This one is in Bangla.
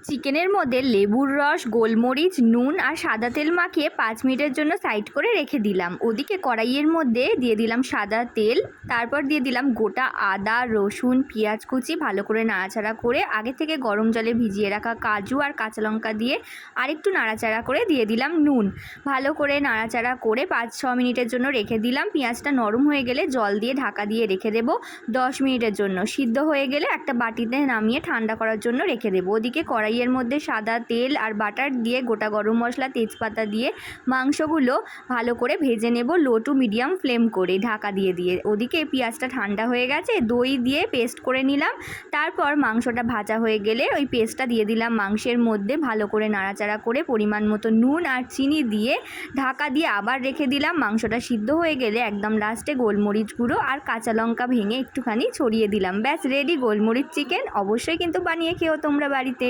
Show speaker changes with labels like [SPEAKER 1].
[SPEAKER 1] চিকেনের মধ্যে লেবুর রস, গোলমরিচ, নুন আর সাদা তেল মাখিয়ে 5 মিনিটের জন্য সাইড করে রেখে দিলাম। ওদিকে কড়াইয়ের মধ্যে দিয়ে দিলাম সাদা তেল, তারপর দিয়ে দিলাম গোটা আদা, রসুন, পেঁয়াজ কুচি, ভালো করে নাড়াচাড়া করে আগে থেকে গরম জলে ভিজিয়ে রাখা কাজু আর কাঁচা লঙ্কা দিয়ে আরেকটু নাড়াচাড়া করে দিয়ে দিলাম নুন। ভালো করে নাড়াচাড়া করে 5-6 মিনিটের জন্য রেখে দিলাম। পেঁয়াজটা নরম হয়ে গেলে জল দিয়ে ঢাকা দিয়ে রেখে দেবো 10 মিনিটের জন্য। সিদ্ধ হয়ে গেলে একটা বাটিতে নামিয়ে ঠান্ডা করার জন্য রেখে দেবো। ওদিকে কড়াইয়ের মধ্যে সাদা তেল আর বাটার দিয়ে গোটা গরম মশলা, তেজপাতা দিয়ে মাংসগুলো ভালো করে ভেজে নেব লো টু মিডিয়াম ফ্লেম করে ঢাকা দিয়ে দিয়ে। ওদিকে পেঁয়াজটা ঠান্ডা হয়ে গেছে, দই দিয়ে পেস্ট করে নিলাম। তারপর মাংসটা ভাজা হয়ে গেলে ওই পেস্টটা দিয়ে দিলাম মাংসের মধ্যে, ভালো করে নাড়াচাড়া করে পরিমাণ মতো নুন আর চিনি দিয়ে ঢাকা দিয়ে আবার রেখে দিলাম। মাংসটা সিদ্ধ হয়ে গেলে একদম লাস্টে গোলমরিচ গুঁড়ো আর কাঁচা লঙ্কা ভেঙে একটুখানি ছড়িয়ে দিলাম। ব্যাস রেডি গোলমরিচ চিকেন। অবশ্যই কিন্তু বানিয়ে খেও তোমরা বাড়িতে।